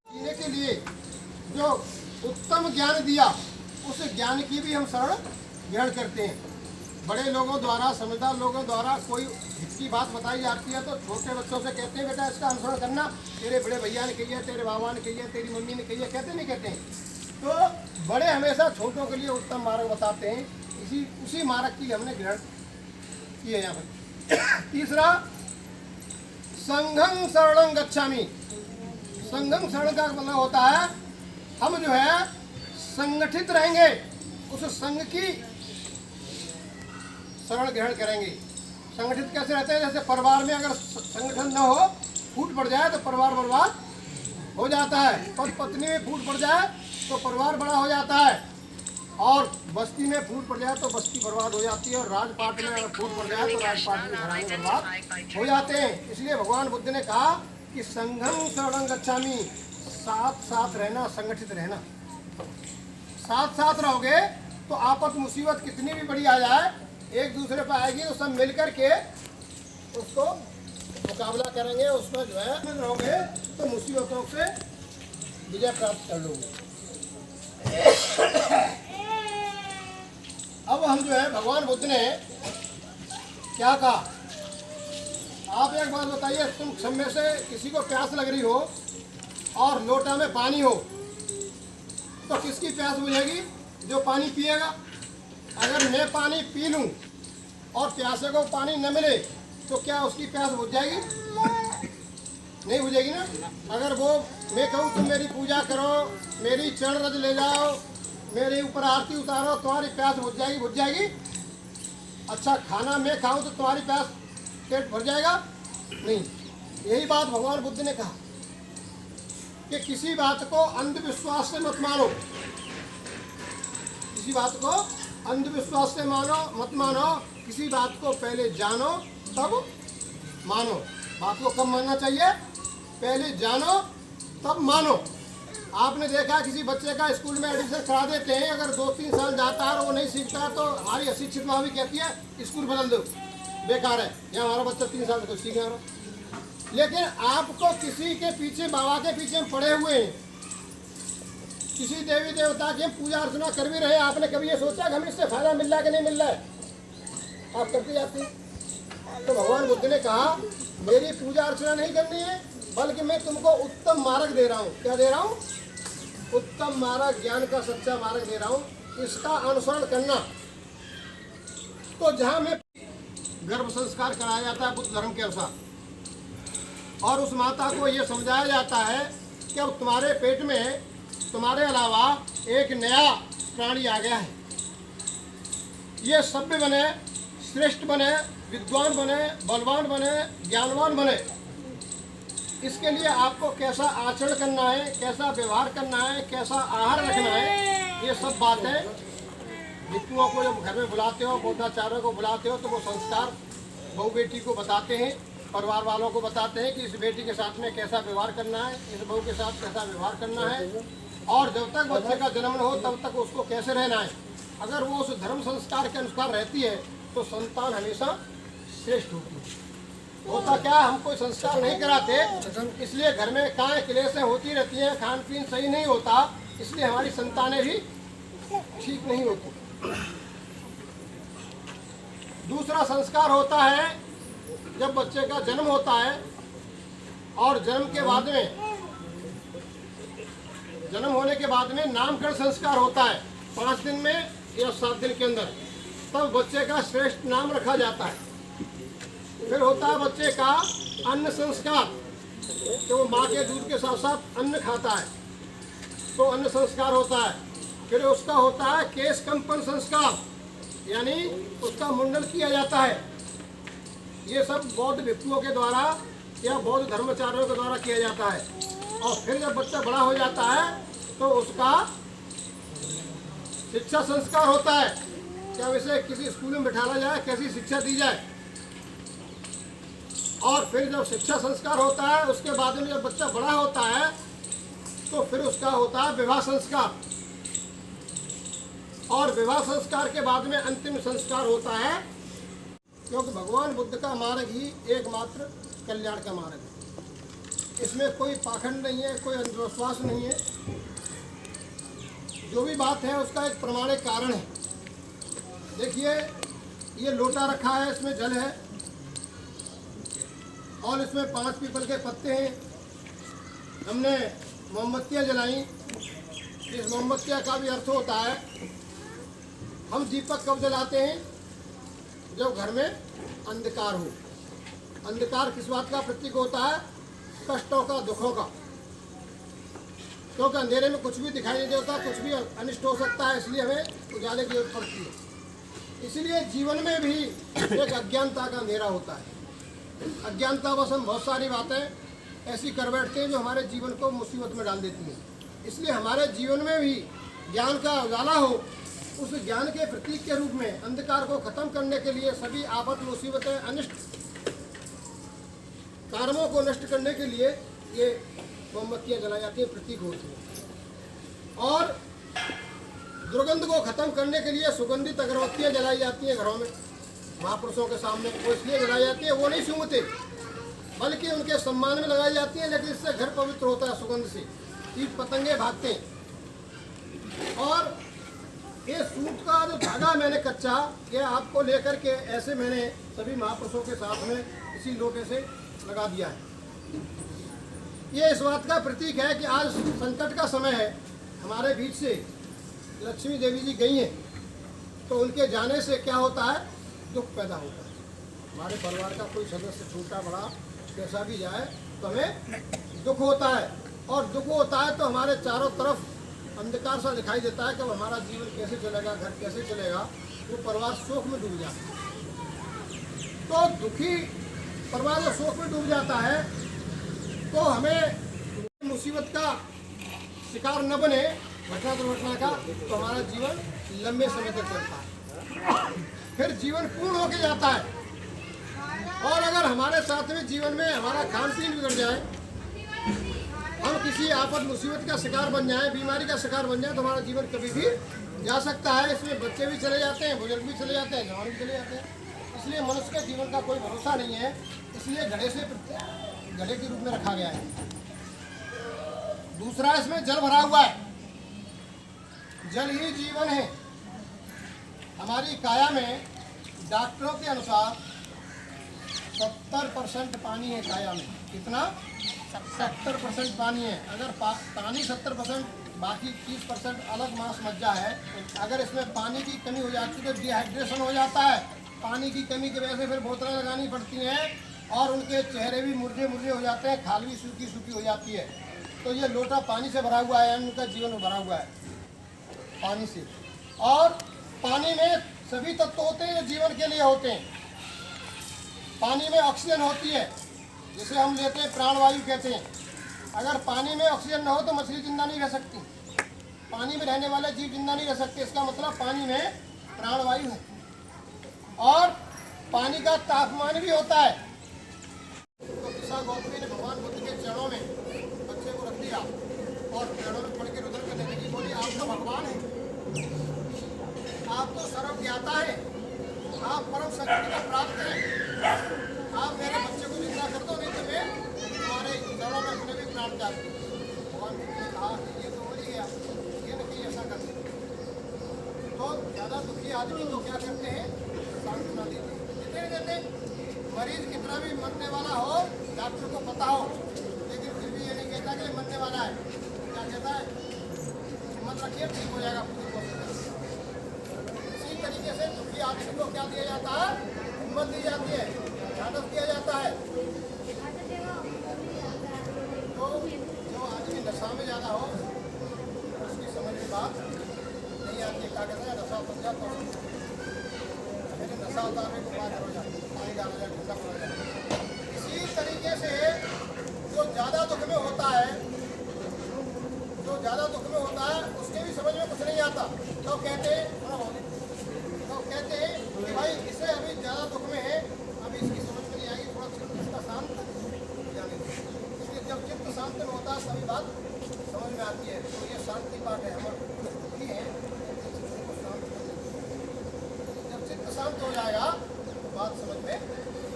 जीने के लिए जो उत्तम ज्ञान दिया, उस ज्ञान की भी हम शरण ग्रहण करते हैं। बड़े लोगों द्वारा, समझदार लोगों द्वारा कोई हित की बात बताई जाती है तो छोटे बच्चों से कहते हैं बेटा इसका अनुसरण करना, तेरे बड़े भैया ने कही है, तेरे बाबा ने कही है, तेरी मम्मी ने कही है, कहते नहीं कहते हैं? तो बड़े हमेशा छोटों के लिए उत्तम मार्ग बताते हैं, उसी मार्ग की हमने ग्रहण किया यहाँ पर। तीसरा, संघं शरणं गच्छामि। संघं शरण का मतलब होता है हम जो है संगठित रहेंगे, उस संघ की शरण ग्रहण करेंगे। संगठित कैसे रहते हैं? जैसे परिवार में अगर संगठन न हो, फूट पड़ जाए तो परिवार बर्बाद हो जाता है। पति पत्नी में फूट पड़ जाए तो परिवार बड़ा हो जाता है, और बस्ती में फूट पड़ जाए तो बस्ती बर्बाद हो जाती है, और राजपाट में अगर फूट पड़ जाए तो राजपाट में घराने बर्बाद हो जाते हैं। इसलिए भगवान बुद्ध ने कहा कि संघं शरणं गच्छामि, साथ साथ रहना, संगठित रहना। साथ साथ रहोगे तो आफत मुसीबत कितनी भी बड़ी आ जाए, एक दूसरे पर आएगी तो सब मिलकर के उसको मुकाबला करेंगे, उसमें जो है रहोगे तो मुसीबतों से विजय प्राप्त कर लोगे। अब हम जो है भगवान बुद्ध ने क्या कहा, आप एक बात बताइए, तुम सब में से किसी को प्यास लग रही हो और लोटा में पानी हो तो किसकी प्यास बुझेगी? जो पानी पिएगा। अगर मैं पानी पी लूं और प्यासे को पानी न मिले तो क्या उसकी प्यास बुझ जाएगी? नहीं बुझेगी ना। अगर वो मैं कहूँ तुम मेरी पूजा करो, मेरी चरण रज ले जाओ, मेरे ऊपर आरती उतारो, तुम्हारी प्यास बुझ जाएगी? बुझ जाएगी। अच्छा खाना मैं खाऊं तो तुम्हारी प्यास पेट भर जाएगा? नहीं। यही बात भगवान बुद्ध ने कहा कि किसी बात को अंधविश्वास से मत मानो, किसी बात को अंधविश्वास से मत मानो, किसी बात को पहले जानो तब मानो। बात को कब मानना चाहिए? पहले जानो तब मानो। आपने देखा किसी बच्चे का स्कूल में एडमिशन करा देते हैं, अगर 2-3 साल जाता है और वो नहीं सीखता है तो हमारी अशिक्षित माँ भी कहती है स्कूल बदल दो, बेकार है, या हमारा बच्चा 3 साल तो सीख रहा। लेकिन आपको किसी के पीछे, बाबा के पीछे हम पड़े हुए हैं, किसी देवी देवता की हम पूजा अर्चना कर भी रहे, आपने कभी ये सोचा कि हमें इससे फायदा मिल रहा है कि नहीं मिल रहा है? आप करते जाते हैं। तो भगवान बुद्ध ने कहा मेरी पूजा अर्चना नहीं करनी है, बल्कि मैं तुमको उत्तम मार्ग दे रहा हूँ। क्या दे रहा हूँ? उत्तम मार्ग, ज्ञान का सच्चा मार्ग दे रहा हूँ, इसका अनुसरण करना। तो जहाँ में गर्भ संस्कार कराया जाता है बुद्ध धर्म के अनुसार, और उस माता को ये समझाया जाता है कि अब तुम्हारे पेट में तुम्हारे अलावा एक नया प्राणी आ गया है, ये सभ्य बने, श्रेष्ठ बने, विद्वान बने, बलवान बने, ज्ञानवान बने। इसके लिए आपको कैसा आचरण करना है, कैसा व्यवहार करना है, कैसा आहार रखना है, ये सब बातें भिक्षुओं को जब घर में बुलाते हो, बौद्धाचार्यों को बुलाते हो, तो वो संस्कार बहू बेटी को बताते हैं, परिवार वालों को बताते हैं कि इस बेटी के साथ में कैसा व्यवहार करना है, इस बहू के साथ कैसा व्यवहार करना है, और जब तक बच्चे का जन्म न हो तब तक उसको कैसे रहना है। अगर वो उस धर्म संस्कार के अनुसार रहती है तो संतान हमेशा श्रेष्ठ होती है। होता क्या, हम कोई संस्कार नहीं कराते, इसलिए घर में काय क्लेशें होती रहती हैं, खान पीन सही नहीं होता, इसलिए हमारी संतानें भी ठीक नहीं होती। दूसरा संस्कार होता है जब बच्चे का जन्म होता है, और जन्म होने के बाद में नामकरण संस्कार होता है 5 दिन में या 7 दिन के अंदर, तब बच्चे का श्रेष्ठ नाम रखा जाता है। फिर होता है बच्चे का अन्न संस्कार, तो वो माँ के दूध के साथ साथ अन्न खाता है, तो अन्न संस्कार होता है। फिर उसका होता है केश कंपन संस्कार, यानी उसका मुंडन किया जाता है। ये सब बौद्ध भिक्षुओं के द्वारा या बौद्ध धर्माचार्यों के द्वारा किया जाता है। और फिर जब बच्चा बड़ा हो जाता है तो उसका शिक्षा संस्कार होता है, क्या उसे किसी स्कूल में बिठाया जाए, कैसी शिक्षा दी जाए। और फिर जब शिक्षा संस्कार होता है, उसके बाद में जब बच्चा बड़ा होता है तो फिर उसका होता है विवाह संस्कार, और विवाह संस्कार के बाद में अंतिम संस्कार होता है, क्योंकि भगवान बुद्ध का मार्ग ही एकमात्र कल्याण का मार्ग है। इसमें कोई पाखंड नहीं है, कोई अंधविश्वास नहीं है। जो भी बात है उसका एक प्रमाणिक कारण है। देखिए, ये लोटा रखा है, इसमें जल है और इसमें 5 पीपल के पत्ते हैं। हमने मोमबत्तियाँ जलाई। इस मोमबत्तियाँ का भी अर्थ होता है, हम दीपक कब जलाते हैं? जब घर में अंधकार हो। अंधकार किस बात का प्रतीक होता है? कष्टों का, दुखों का। क्योंकि अंधेरे में कुछ भी दिखाई नहीं देता, कुछ भी अनिष्ट हो सकता है, इसलिए हमें उजाले की जरूरत पड़ती है। इसलिए जीवन में भी एक अज्ञानता का अंधेरा होता है। अज्ञानता बस हम बहुत सारी बातें ऐसी कर बैठते हैं जो हमारे जीवन को मुसीबत में डाल देती हैं। इसलिए हमारे जीवन में भी ज्ञान का उजाला हो, उस ज्ञान के प्रतीक के रूप में अंधकार को खत्म करने के लिए, सभी आफत, मुसीबतें, अनिष्ट कर्मों को नष्ट करने के लिए ये मोमबत्तियाँ जलाई जाती हैं, प्रतीक होती हैं। और दुर्गंध को खत्म करने के लिए सुगंधित अगरबत्तियाँ जलाई जाती हैं घरों में, महापुरुषों के सामने। वो इसलिए जलाई जाती है, वो नहीं सूंघते, बल्कि उनके सम्मान में लगाई जाती हैं। लेकिन इससे घर पवित्र होता है, सुगंध से कीट पतंगे भागते हैं। और ये सूत का जो धागा मैंने कच्चा, ये आपको लेकर के ऐसे मैंने सभी महापुरुषों के साथ में इसी लोटे से लगा दिया है। ये इस बात का प्रतीक है कि आज संकट का समय है। हमारे बीच से लक्ष्मी देवी जी गई हैं, तो उनके जाने से क्या होता है? दुख पैदा होता है। हमारे परिवार का कोई सदस्य छोटा बड़ा कैसा भी जाए तो हमें दुख होता है। और दुख होता है तो हमारे चारों तरफ अंधकार सा दिखाई देता है कि हमारा जीवन कैसे चलेगा, घर कैसे चलेगा। वो परिवार शोक में डूब जाता है। तो दुखी परिवार जब शोक में डूब जाता है तो हमें मुसीबत का शिकार न बने, घटना दुर्घटना का, तो हमारा जीवन लंबे समय तक चलता है, फिर जीवन पूर्ण होके जाता है। और अगर हमारे साथ में जीवन में हमारा खान पीन बिगड़ जाए, हम किसी आफत मुसीबत का शिकार बन जाए, बीमारी का शिकार बन जाए, तो हमारा जीवन कभी भी जा सकता है। इसमें बच्चे भी चले जाते हैं, बुजुर्ग भी चले जाते हैं, जवान भी चले जाते हैं। इसलिए मनुष्य के जीवन का कोई भरोसा नहीं है। इसलिए घड़े के रूप में रखा गया है। दूसरा, इसमें जल भरा हुआ है। जल ही जीवन है। हमारी काया में डॉक्टरों के अनुसार 70% पानी है काया में। कितना? 70% पानी है। अगर पानी 70%, बाकी 30% अलग मांस मज्जा है। अगर इसमें पानी की कमी हो जाती है तो डिहाइड्रेशन हो जाता है। पानी की कमी की वजह से फिर बोतलें लगानी पड़ती हैं और उनके चेहरे भी मुर्झे हो जाते हैं, खाल भी सूखी हो जाती है। तो ये लोटा पानी से भरा हुआ है, उनका जीवन भरा हुआ है पानी से। और पानी में सभी तत्व होते हैं जो जीवन के लिए होते हैं। पानी में ऑक्सीजन होती है, जिसे हम लेते हैं प्राणवायु कहते हैं। अगर पानी में ऑक्सीजन न हो तो मछली जिंदा नहीं रह सकती, पानी में रहने वाले जीव जिंदा नहीं रह सकते। इसका मतलब पानी में प्राणवायु है। और पानी का तापमान भी होता है। तो किसा गौतमी ने भगवान बुद्ध के चरणों में बच्चे को रख दिया और चरणों में पढ़ के रुदन करने लगी, बोली आप तो भगवान हैं, आप तो सर्व ज्ञाता है, आप परम शक्ति का प्राप्त हैं, आप मेरे बच्चे को जिंदा कर दो, नहीं तो मैं तुम्हारे चरणों में अपने भी प्राण त्याग दूँ। भगवान बुद्ध ने कहा ये तो हो ही गया, ये नहीं ऐसा करते। तो ज़्यादा दुखी आदमी को क्या करते हैं? सांत्वना देते। मरीज कितना भी मरने वाला हो, डॉक्टर को पता हो, लेकिन फिर भी ये नहीं कहता कि मरने वाला है। क्या कहता है? हिम्मत रखिए, ठीक हो जाएगा। इसी तरीके से दुखी आदमी को क्या दिया जाता है? हिम्मत दी जाती है, साहस दिया जाता है। तो जो आदमी नशा में ज़्यादा हो, उसकी समझ में बात नहीं आती। क्या कहता है? नशा समझा तो मेरे नशा उतारने को बात हो जाती, पानी डाला जाए, ठंडा पड़ा जाए। इसी तरीके से जो ज़्यादा दुख में होता है, उसके भी समझ में कुछ नहीं आता। तो कहते हैं कि भाई इसे अभी ज़्यादा दुख में है, अभी इसकी समझ में नहीं आएगी, थोड़ा चित्त इसका शांत जाने दो। इसलिए जब चित्त शांत में होता है सभी बात समझ में आती है। तो ये शांति पाठ है, हमारे दुखी है, जब चित्त शांत हो जाएगा बात समझ में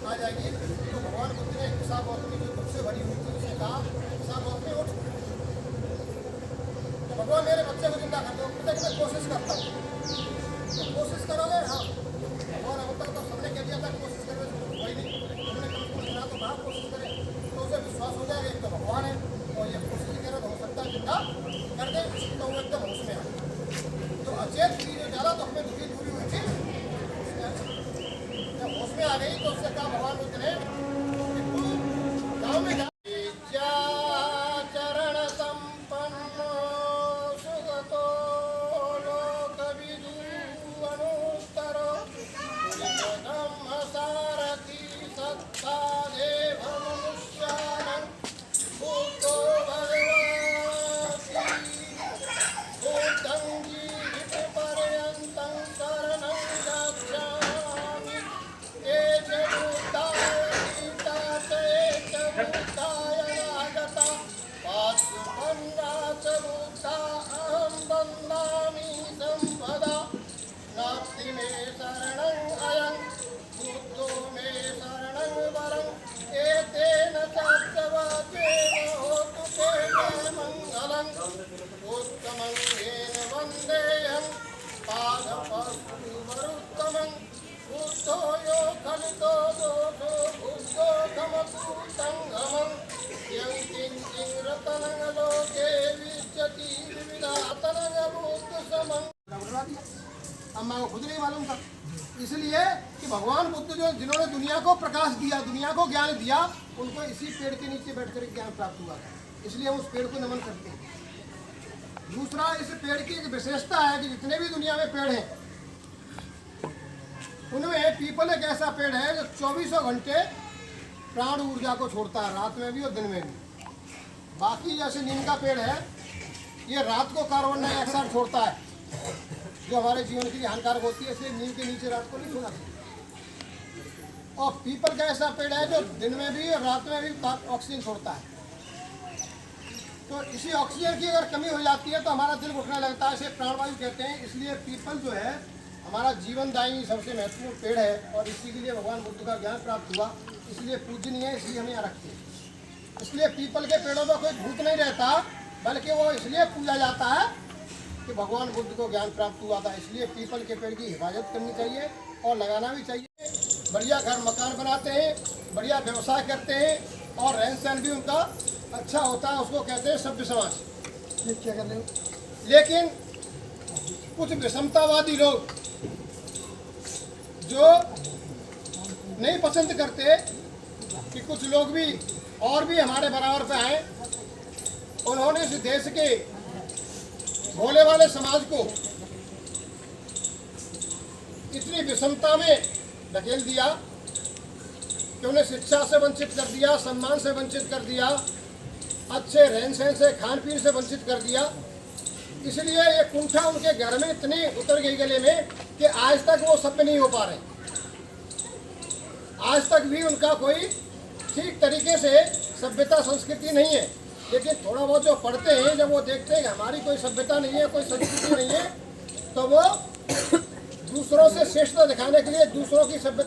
आ जाएगी। तो भगवान बुद्ध ने किसा गौतमी जो दुख से भरी हुई थी, उसने कहा भगवान मेरे बच्चे को जिंदा कर दो, मैं कोशिश करता हूँ। तो कोशिश करोगे, हाँ भगवान अब तक तो सबने कह दिया था कोशिश करोगे, कोई नहीं, हमने कम को इतना तो कहा कोशिश करें, तो उसे विश्वास हो जाएगा एक तो भगवान है और ये कोशिश करे तो हो सकता है जिंदा कर दे, तो वो एकदम होश में आए। तो अचेत की जो ज़्यादा तो हमें दुखी दूरी हुई थी, जब होश में आ गई तो उससे कहा भगवान बुद्ध ने गाँव में चरण संपन्नो सुगतो लोक विदु अनुत्तरो धम्म सारथी सत्ता देव मनुष्यानं बुद्धो भगवती बुद्धं जीवितपर्यन्तं शरणं गच्छामि। एष बुद्धाय गीता च एष बुद्धाय नागता पादुकन्या च बुद्धा अहं वन्दामि सम्पदा। नास्ति मे शरणं अयं बुद्धो मे शरणं वरं। एतेन सत्यवाक्येन होतु ते मङ्गलम्। उत्तमं येन वन्देऽहं पादपद्मरुत्तमं। बुद्धो यो खलितो दोषो बुद्धो खमतु सङ्गमम्। यं किञ्चिन् रतनं लोके विच्यति विविधातनं बुद्ध समं। अम्मा को खुद नहीं मालूम था, इसलिए कि भगवान बुद्ध जो जिन्होंने दुनिया को प्रकाश दिया, दुनिया को ज्ञान दिया, उनको इसी पेड़ के नीचे बैठकर ज्ञान प्राप्त हुआ था, इसलिए हम उस पेड़ को नमन करते हैं। दूसरा, इस पेड़ की एक विशेषता है कि जितने भी दुनिया में पेड़ हैं उनमें पीपल एक ऐसा पेड़ है जो 24 घंटे प्राण ऊर्जा को छोड़ता है, रात में भी और दिन में भी। बाकी जैसे नीम का पेड़ है, ये रात को कार्बन डाइऑक्साइड छोड़ता है जो हमारे जीवन के लिए हानिकारक होती है, इसलिए नीम के नीचे रात को नहीं सोना चाहिए। और पीपल का ऐसा पेड़ है जो दिन में भी और रात में भी ऑक्सीजन छोड़ता है। तो इसी ऑक्सीजन की अगर कमी हो जाती है तो हमारा दिल घुटने लगता है, इसे प्राणवायु कहते हैं। इसलिए पीपल जो है हमारा जीवनदायी सबसे महत्वपूर्ण पेड़ है और इसी के लिए भगवान बुद्ध का ज्ञान प्राप्त हुआ, इसलिए पूजनीय है, इसलिए हम यहाँ रखते हैं। इसलिए पीपल के पेड़ों में कोई भूत नहीं रहता, बल्कि वो इसलिए पूजा जाता है कि भगवान बुद्ध को ज्ञान प्राप्त हुआ था। इसलिए पीपल के पेड़ की हिफाजत करनी चाहिए और लगाना भी चाहिए। बढ़िया घर मकान बनाते हैं, बढ़िया व्यवसाय करते हैं और रहन सहन भी उनका अच्छा होता है, उसको कहते हैं सभ्य समाज। लेकिन कुछ विषमतावादी लोग जो नहीं पसंद करते कि कुछ लोग भी और भी हमारे बराबर पे आए, उन्होंने इस देश के भोले वाले समाज को इतनी विषमता में धकेल दिया कि उन्हें शिक्षा से वंचित कर दिया, सम्मान से वंचित कर दिया, अच्छे रहन सहन से, खान पीन से वंचित कर दिया। इसलिए ये कुंठा उनके घर में इतनी उतर गई गले में कि आज तक वो सभ्य नहीं हो पा रहे। आज तक भी उनका कोई ठीक तरीके से सभ्यता संस्कृति नहीं है। लेकिन थोड़ा बहुत जो पढ़ते हैं, जब वो देखते हैं कि हमारी कोई सभ्यता नहीं है, कोई संस्कृति नहीं है, तो वो दूसरों से श्रेष्ठता दिखाने के लिए दूसरों की सभ्यता